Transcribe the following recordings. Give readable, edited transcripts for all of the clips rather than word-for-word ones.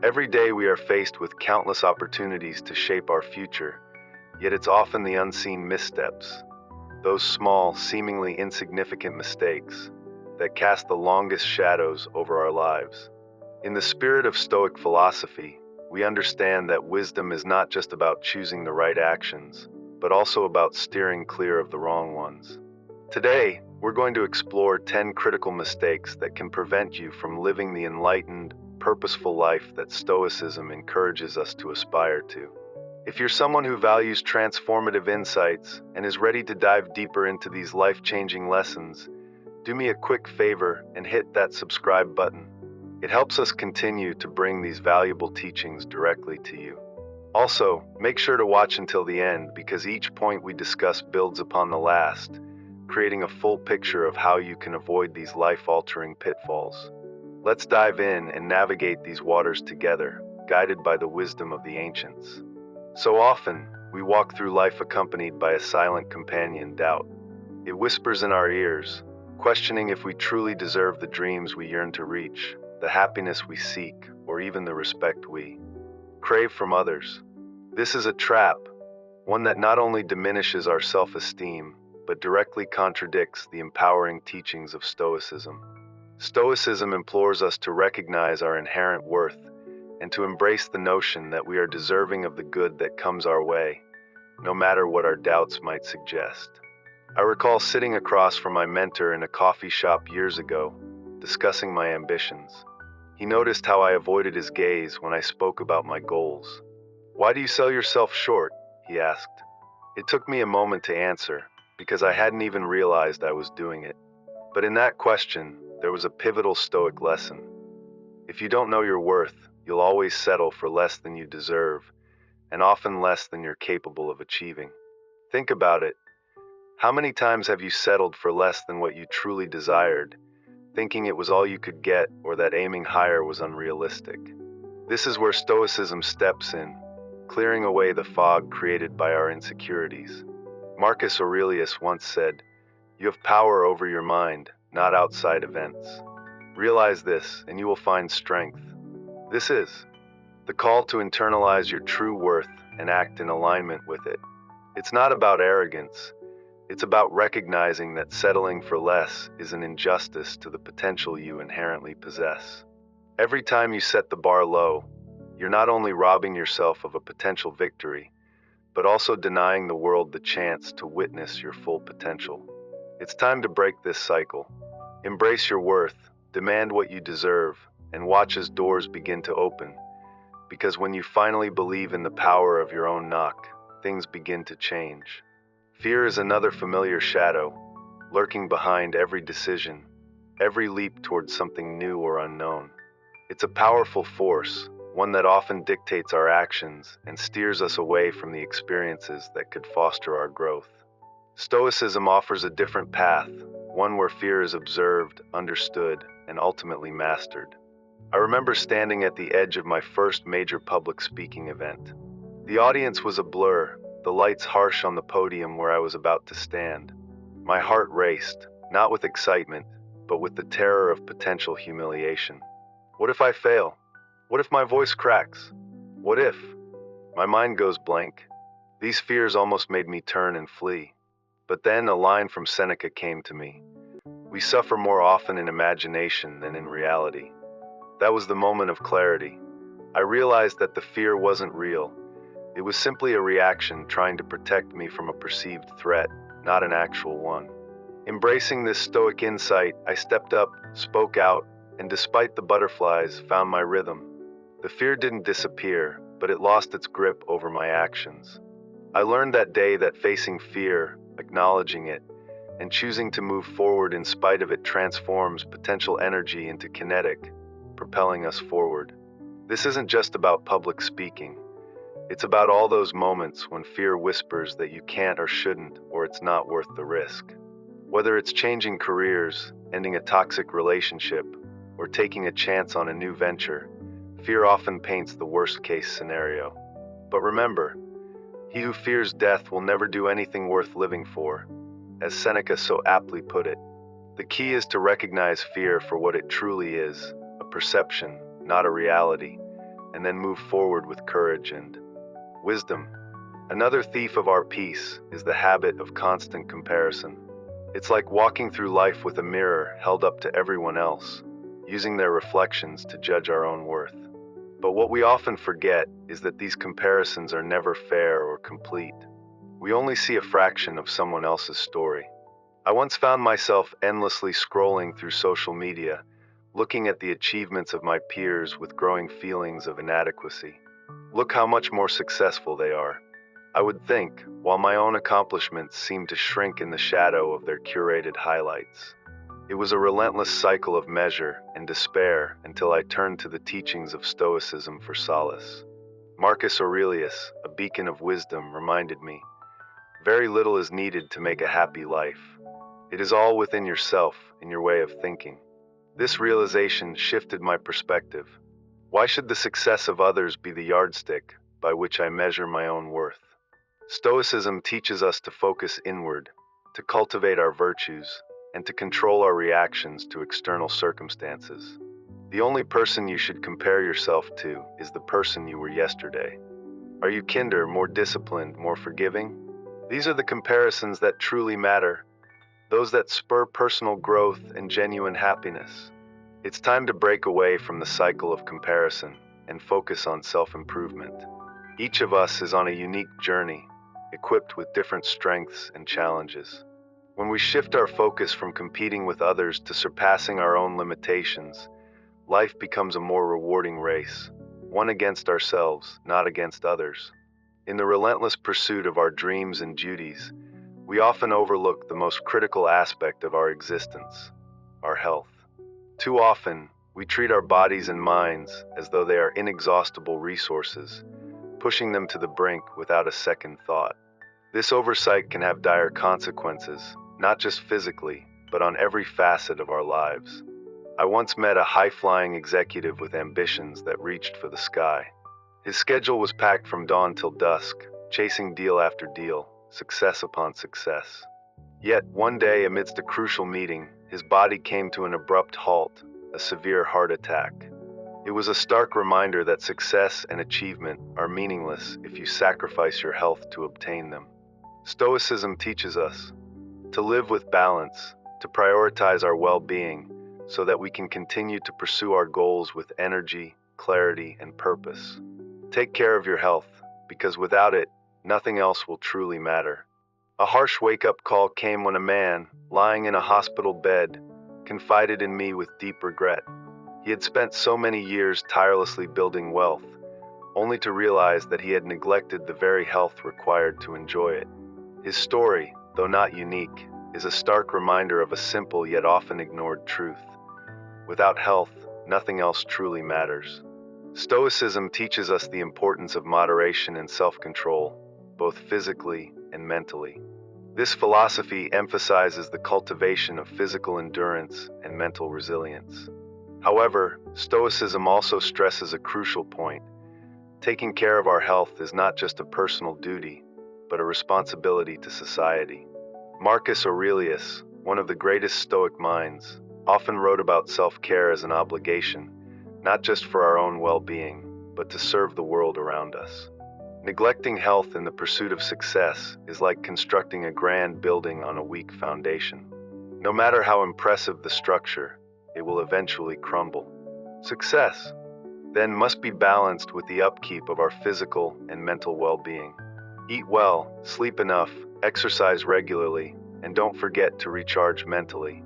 Every day we are faced with countless opportunities to shape our future, yet it's often the unseen missteps, those small, seemingly insignificant mistakes, that cast the longest shadows over our lives. In the spirit of Stoic philosophy, we understand that wisdom is not just about choosing the right actions, but also about steering clear of the wrong ones. Today, we're going to explore 10 critical mistakes that can prevent you from living the enlightened, purposeful life that Stoicism encourages us to aspire to. If you're someone who values transformative insights and is ready to dive deeper into these life-changing lessons, do me a quick favor and hit that subscribe button. It helps us continue to bring these valuable teachings directly to you. Also, make sure to watch until the end because each point we discuss builds upon the last, creating a full picture of how you can avoid these life-altering pitfalls. Let's dive in and navigate these waters together, guided by the wisdom of the ancients. So often, we walk through life accompanied by a silent companion, doubt. It whispers in our ears, questioning if we truly deserve the dreams we yearn to reach, the happiness we seek, or even the respect we crave from others. This is a trap, one that not only diminishes our self-esteem, but directly contradicts the empowering teachings of Stoicism. Stoicism implores us to recognize our inherent worth and to embrace the notion that we are deserving of the good that comes our way, no matter what our doubts might suggest. I recall sitting across from my mentor in a coffee shop years ago, discussing my ambitions. He noticed how I avoided his gaze when I spoke about my goals. "Why do you sell yourself short?" he asked. It took me a moment to answer, because I hadn't even realized I was doing it. But in that question, there was a pivotal Stoic lesson. If you don't know your worth, you'll always settle for less than you deserve, and often less than you're capable of achieving. Think about it. How many times have you settled for less than what you truly desired, thinking it was all you could get or that aiming higher was unrealistic? This is where Stoicism steps in, clearing away the fog created by our insecurities. Marcus Aurelius once said, "You have power over your mind, not outside events." Realize this, and you will find strength. This is the call to internalize your true worth and act in alignment with it. It's not about arrogance. It's about recognizing that settling for less is an injustice to the potential you inherently possess. Every time you set the bar low, you're not only robbing yourself of a potential victory, but also denying the world the chance to witness your full potential. It's time to break this cycle. Embrace your worth, demand what you deserve, and watch as doors begin to open. Because when you finally believe in the power of your own knock, things begin to change. Fear is another familiar shadow, lurking behind every decision, every leap towards something new or unknown. It's a powerful force, one that often dictates our actions and steers us away from the experiences that could foster our growth. Stoicism offers a different path, one where fear is observed, understood, and ultimately mastered. I remember standing at the edge of my first major public speaking event. The audience was a blur, the lights harsh on the podium where I was about to stand. My heart raced, not with excitement, but with the terror of potential humiliation. What if I fail? What if my voice cracks? What if? My mind goes blank. These fears almost made me turn and flee. But then a line from Seneca came to me. "We suffer more often in imagination than in reality." That was the moment of clarity. I realized that the fear wasn't real. It was simply a reaction trying to protect me from a perceived threat, not an actual one. Embracing this Stoic insight, I stepped up, spoke out, and despite the butterflies, found my rhythm. The fear didn't disappear, but it lost its grip over my actions. I learned that day that facing fear, acknowledging it, and choosing to move forward in spite of it transforms potential energy into kinetic, propelling us forward. This isn't just about public speaking. It's about all those moments when fear whispers that you can't or shouldn't, or it's not worth the risk. Whether it's changing careers, ending a toxic relationship, or taking a chance on a new venture, fear often paints the worst-case scenario. But remember, he who fears death will never do anything worth living for, as Seneca so aptly put it. The key is to recognize fear for what it truly is, a perception, not a reality, and then move forward with courage and wisdom. Another thief of our peace is the habit of constant comparison. It's like walking through life with a mirror held up to everyone else, using their reflections to judge our own worth. But what we often forget is that these comparisons are never fair or complete. We only see a fraction of someone else's story. I once found myself endlessly scrolling through social media, looking at the achievements of my peers with growing feelings of inadequacy. Look how much more successful they are, I would think, while my own accomplishments seemed to shrink in the shadow of their curated highlights. It was a relentless cycle of measure and despair until I turned to the teachings of Stoicism for solace. Marcus Aurelius, a beacon of wisdom, reminded me, very little is needed to make a happy life. It is all within yourself and your way of thinking. This realization shifted my perspective. Why should the success of others be the yardstick by which I measure my own worth? Stoicism teaches us to focus inward, to cultivate our virtues, and to control our reactions to external circumstances. The only person you should compare yourself to is the person you were yesterday. Are you kinder, more disciplined, more forgiving? These are the comparisons that truly matter, those that spur personal growth and genuine happiness. It's time to break away from the cycle of comparison and focus on self-improvement. Each of us is on a unique journey, equipped with different strengths and challenges. When we shift our focus from competing with others to surpassing our own limitations, life becomes a more rewarding race, one against ourselves, not against others. In the relentless pursuit of our dreams and duties, we often overlook the most critical aspect of our existence, our health. Too often, we treat our bodies and minds as though they are inexhaustible resources, pushing them to the brink without a second thought. This oversight can have dire consequences, not just physically, but on every facet of our lives. I once met a high-flying executive with ambitions that reached for the sky. His schedule was packed from dawn till dusk, chasing deal after deal, success upon success. Yet, one day, amidst a crucial meeting, his body came to an abrupt halt, a severe heart attack. It was a stark reminder that success and achievement are meaningless if you sacrifice your health to obtain them. Stoicism teaches us to live with balance, to prioritize our well-being, so that we can continue to pursue our goals with energy, clarity, and purpose. Take care of your health, because without it, nothing else will truly matter. A harsh wake-up call came when a man, lying in a hospital bed, confided in me with deep regret. He had spent so many years tirelessly building wealth, only to realize that he had neglected the very health required to enjoy it. His story, though not unique, is a stark reminder of a simple yet often ignored truth. Without health, nothing else truly matters. Stoicism teaches us the importance of moderation and self-control, both physically and mentally. This philosophy emphasizes the cultivation of physical endurance and mental resilience. However, Stoicism also stresses a crucial point. Taking care of our health is not just a personal duty, but a responsibility to society. Marcus Aurelius, one of the greatest Stoic minds, often wrote about self-care as an obligation, not just for our own well-being, but to serve the world around us. Neglecting health in the pursuit of success is like constructing a grand building on a weak foundation. No matter how impressive the structure, it will eventually crumble. Success, then, must be balanced with the upkeep of our physical and mental well-being. Eat well, sleep enough, exercise regularly, and don't forget to recharge mentally.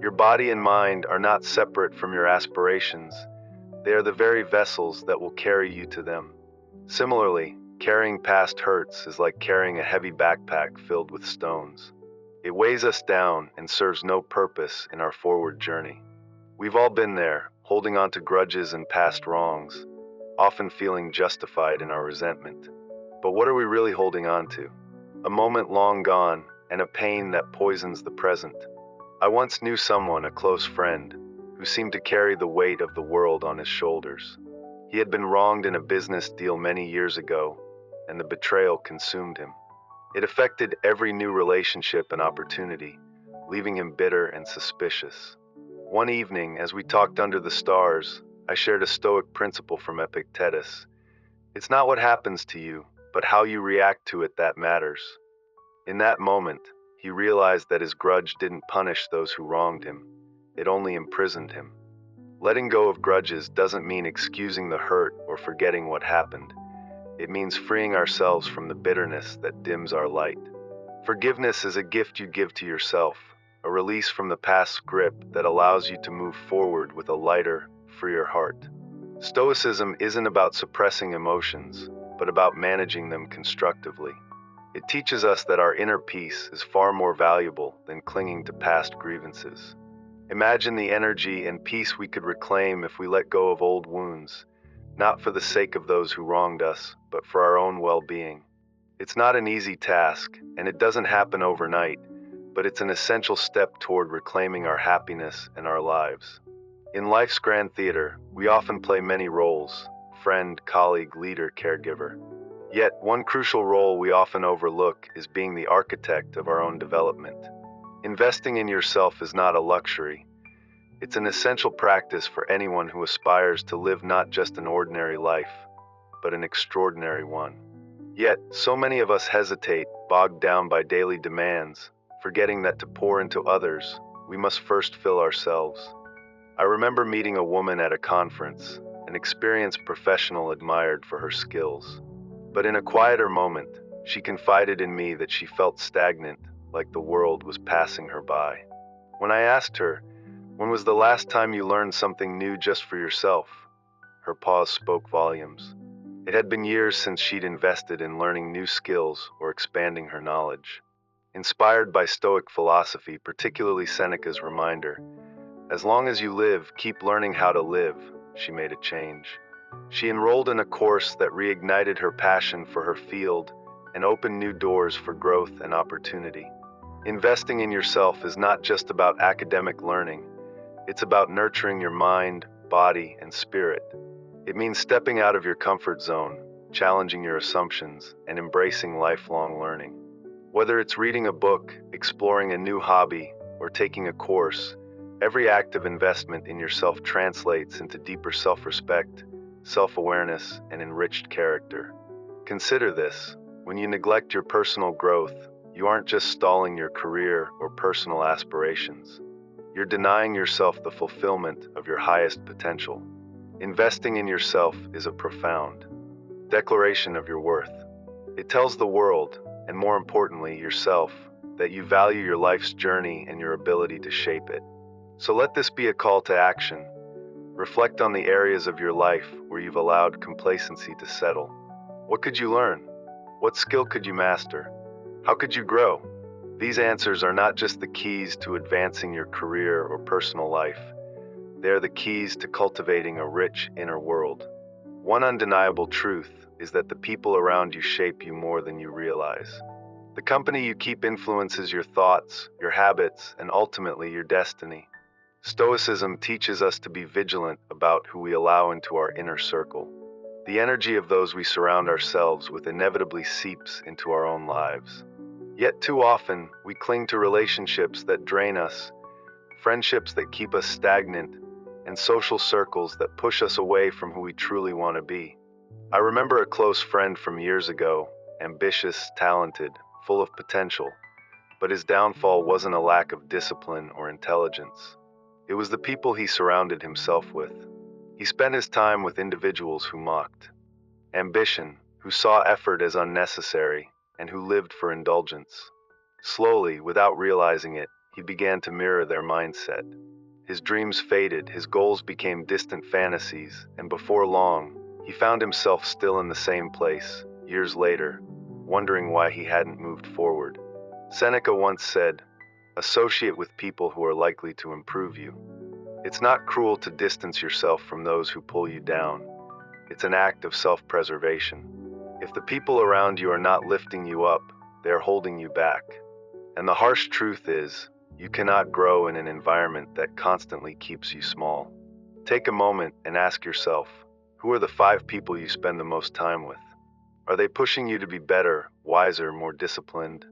Your body and mind are not separate from your aspirations. They are the very vessels that will carry you to them. Similarly, carrying past hurts is like carrying a heavy backpack filled with stones. It weighs us down and serves no purpose in our forward journey. We've all been there, holding on to grudges and past wrongs, often feeling justified in our resentment. But what are we really holding on to? A moment long gone, and a pain that poisons the present. I once knew someone, a close friend, who seemed to carry the weight of the world on his shoulders. He had been wronged in a business deal many years ago, and the betrayal consumed him. It affected every new relationship and opportunity, leaving him bitter and suspicious. One evening, as we talked under the stars, I shared a Stoic principle from Epictetus. It's not what happens to you, but how you react to it that matters. In that moment, he realized that his grudge didn't punish those who wronged him, it only imprisoned him. Letting go of grudges doesn't mean excusing the hurt or forgetting what happened. It means freeing ourselves from the bitterness that dims our light. Forgiveness is a gift you give to yourself, a release from the past's grip that allows you to move forward with a lighter, freer heart. Stoicism isn't about suppressing emotions, but about managing them constructively. It teaches us that our inner peace is far more valuable than clinging to past grievances. Imagine the energy and peace we could reclaim if we let go of old wounds, not for the sake of those who wronged us, but for our own well-being. It's not an easy task, and it doesn't happen overnight, but it's an essential step toward reclaiming our happiness and our lives. In life's grand theater, we often play many roles: friend, colleague, leader, caregiver. Yet, one crucial role we often overlook is being the architect of our own development. Investing in yourself is not a luxury. It's an essential practice for anyone who aspires to live not just an ordinary life, but an extraordinary one. Yet, so many of us hesitate, bogged down by daily demands, forgetting that to pour into others, we must first fill ourselves. I remember meeting a woman at a conference, an experienced professional admired for her skills. But in a quieter moment, she confided in me that she felt stagnant, like the world was passing her by. When I asked her, "When was the last time you learned something new just for yourself?" her pause spoke volumes. It had been years since she'd invested in learning new skills or expanding her knowledge. Inspired by Stoic philosophy, particularly Seneca's reminder, "As long as you live, keep learning how to live," she made a change. She enrolled in a course that reignited her passion for her field and opened new doors for growth and opportunity. Investing in yourself is not just about academic learning, it's about nurturing your mind, body, and spirit. It means stepping out of your comfort zone, challenging your assumptions, and embracing lifelong learning. Whether it's reading a book, exploring a new hobby, or taking a course, every act of investment in yourself translates into deeper self-respect, self-awareness, and enriched character. Consider this: when you neglect your personal growth, you aren't just stalling your career or personal aspirations. You're denying yourself the fulfillment of your highest potential. Investing in yourself is a profound declaration of your worth. It tells the world, and more importantly, yourself, that you value your life's journey and your ability to shape it. So let this be a call to action. Reflect on the areas of your life where you've allowed complacency to settle. What could you learn? What skill could you master? How could you grow? These answers are not just the keys to advancing your career or personal life. They are the keys to cultivating a rich inner world. One undeniable truth is that the people around you shape you more than you realize. The company you keep influences your thoughts, your habits, and ultimately your destiny. Stoicism teaches us to be vigilant about who we allow into our inner circle. The energy of those we surround ourselves with inevitably seeps into our own lives. Yet too often, we cling to relationships that drain us, friendships that keep us stagnant, and social circles that push us away from who we truly want to be. I remember a close friend from years ago, ambitious, talented, full of potential, but his downfall wasn't a lack of discipline or intelligence. It was the people he surrounded himself with. He spent his time with individuals who mocked ambition, who saw effort as unnecessary, and who lived for indulgence. Slowly, without realizing it, he began to mirror their mindset. His dreams faded, his goals became distant fantasies, and before long, he found himself still in the same place, years later, wondering why he hadn't moved forward. Seneca once said, "Associate with people who are likely to improve you." It's not cruel to distance yourself from those who pull you down. It's an act of self-preservation. If the people around you are not lifting you up, they are holding you back. And the harsh truth is, you cannot grow in an environment that constantly keeps you small. Take a moment and ask yourself, who are the 5 people you spend the most time with? Are they pushing you to be better, wiser, more disciplined?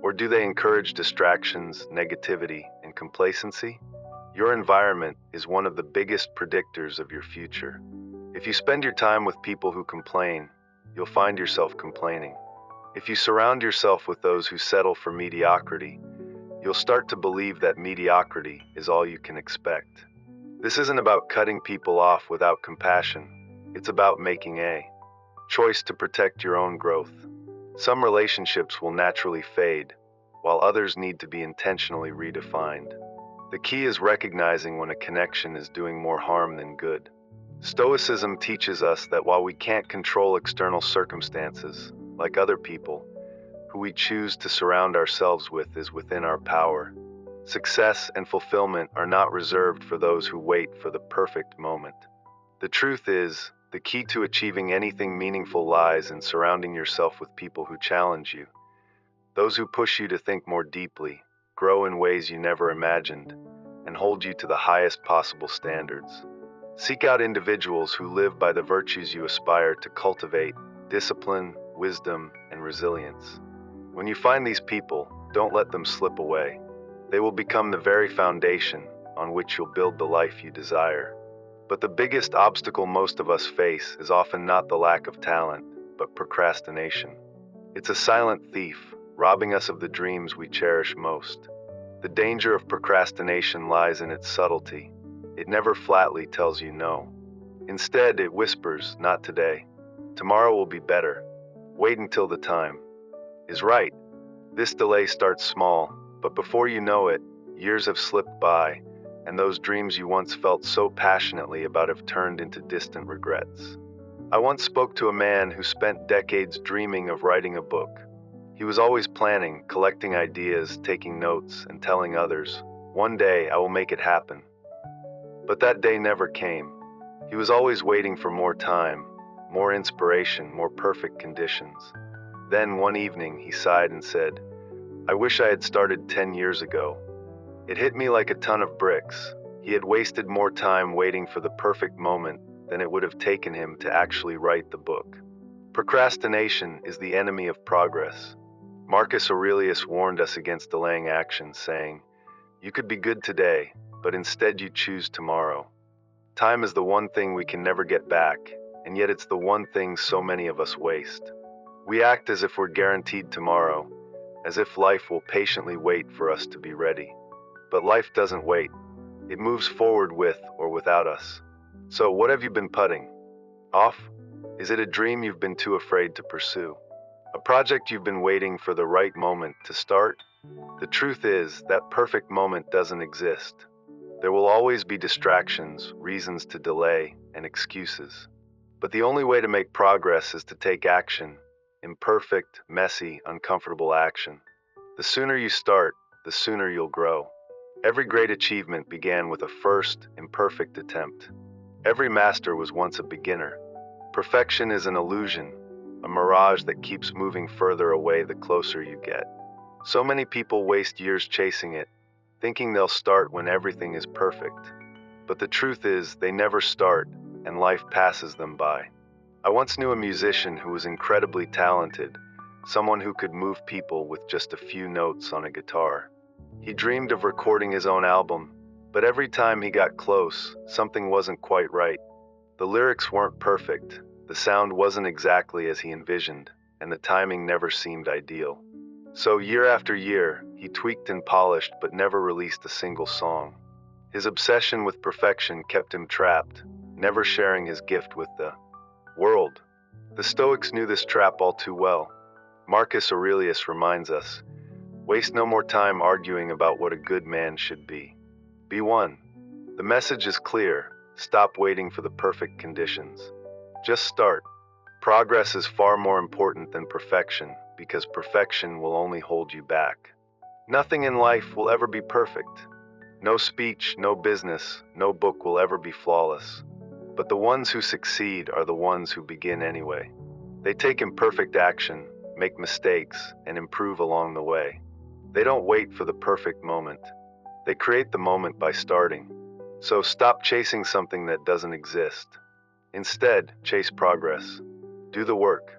Or do they encourage distractions, negativity, and complacency? Your environment is one of the biggest predictors of your future. If you spend your time with people who complain, you'll find yourself complaining. If you surround yourself with those who settle for mediocrity, you'll start to believe that mediocrity is all you can expect. This isn't about cutting people off without compassion. It's about making a choice to protect your own growth. Some relationships will naturally fade, while others need to be intentionally redefined. The key is recognizing when a connection is doing more harm than good. Stoicism teaches us that while we can't control external circumstances, like other people, who we choose to surround ourselves with is within our power. Success and fulfillment are not reserved for those who wait for the perfect moment. The truth is, the key to achieving anything meaningful lies in surrounding yourself with people who challenge you, those who push you to think more deeply, grow in ways you never imagined, and hold you to the highest possible standards. Seek out individuals who live by the virtues you aspire to cultivate: discipline, wisdom, and resilience. When you find these people, don't let them slip away. They will become the very foundation on which you'll build the life you desire. But the biggest obstacle most of us face is often not the lack of talent, but procrastination. It's a silent thief, robbing us of the dreams we cherish most. The danger of procrastination lies in its subtlety. It never flatly tells you no. Instead, it whispers, "Not today. Tomorrow will be better. Wait until the time is right." This delay starts small, but before you know it, years have slipped by, and those dreams you once felt so passionately about have turned into distant regrets. I once spoke to a man who spent decades dreaming of writing a book. He was always planning, collecting ideas, taking notes, and telling others, "One day I will make it happen." But that day never came. He was always waiting for more time, more inspiration, more perfect conditions. Then one evening he sighed and said, "I wish I had started 10 years ago." It hit me like a ton of bricks. He had wasted more time waiting for the perfect moment than it would have taken him to actually write the book. Procrastination is the enemy of progress. Marcus Aurelius warned us against delaying action, saying, "You could be good today, but instead you choose tomorrow." Time is the one thing we can never get back, and yet it's the one thing so many of us waste. We act as if we're guaranteed tomorrow, as if life will patiently wait for us to be ready. But life doesn't wait. It moves forward with or without us. So what have you been putting off? Is it a dream you've been too afraid to pursue? A project you've been waiting for the right moment to start? The truth is, that perfect moment doesn't exist. There will always be distractions, reasons to delay, and excuses. But the only way to make progress is to take action. Imperfect, messy, uncomfortable action. The sooner you start, the sooner you'll grow. Every great achievement began with a first, imperfect attempt. Every master was once a beginner. Perfection is an illusion, a mirage that keeps moving further away the closer you get. So many people waste years chasing it, thinking they'll start when everything is perfect. But the truth is, they never start, and life passes them by. I once knew a musician who was incredibly talented, someone who could move people with just a few notes on a guitar. He dreamed of recording his own album, but every time he got close, something wasn't quite right. The lyrics weren't perfect, the sound wasn't exactly as he envisioned, and the timing never seemed ideal. So year after year, he tweaked and polished but never released a single song. His obsession with perfection kept him trapped, never sharing his gift with the world. The Stoics knew this trap all too well. Marcus Aurelius reminds us, "Waste no more time arguing about what a good man should be. Be one." The message is clear: stop waiting for the perfect conditions. Just start. Progress is far more important than perfection, because perfection will only hold you back. Nothing in life will ever be perfect. No speech, no business, no book will ever be flawless. But the ones who succeed are the ones who begin anyway. They take imperfect action, make mistakes, and improve along the way. They don't wait for the perfect moment. They create the moment by starting. So stop chasing something that doesn't exist. Instead, chase progress. Do the work.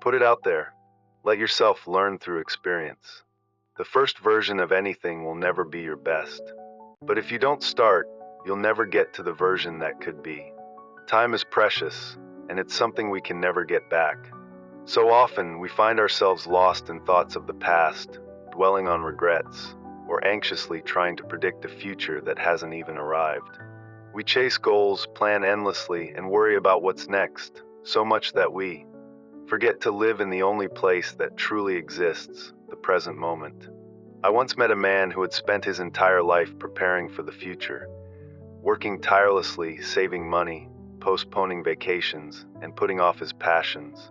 Put it out there. Let yourself learn through experience. The first version of anything will never be your best. But if you don't start, you'll never get to the version that could be. Time is precious, and it's something we can never get back. So often, we find ourselves lost in thoughts of the past, dwelling on regrets, or anxiously trying to predict a future that hasn't even arrived. We chase goals, plan endlessly, and worry about what's next, so much that we forget to live in the only place that truly exists, the present moment. I once met a man who had spent his entire life preparing for the future, working tirelessly, saving money, postponing vacations, and putting off his passions.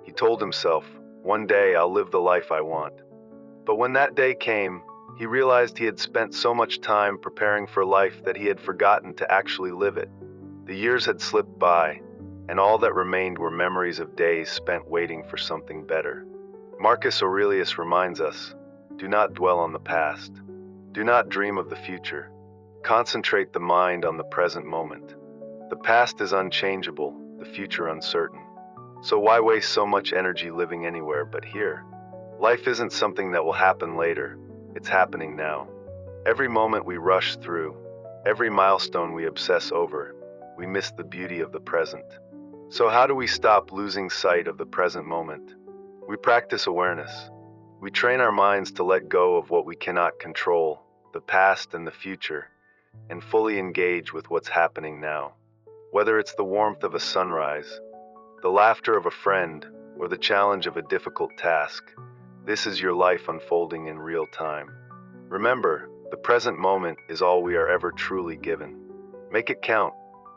He told himself, "One day I'll live the life I want." But when that day came, he realized he had spent so much time preparing for life that he had forgotten to actually live it. The years had slipped by, and all that remained were memories of days spent waiting for something better. Marcus Aurelius reminds us, do not dwell on the past. Do not dream of the future. Concentrate the mind on the present moment. The past is unchangeable, the future uncertain. So why waste so much energy living anywhere but here? Life isn't something that will happen later, it's happening now. Every moment we rush through, every milestone we obsess over, we miss the beauty of the present. So how do we stop losing sight of the present moment? We practice awareness. We train our minds to let go of what we cannot control, the past and the future, and fully engage with what's happening now. Whether it's the warmth of a sunrise, the laughter of a friend, or the challenge of a difficult task, this is your life unfolding in real time. Remember, the present moment is all we are ever truly given. Make it count.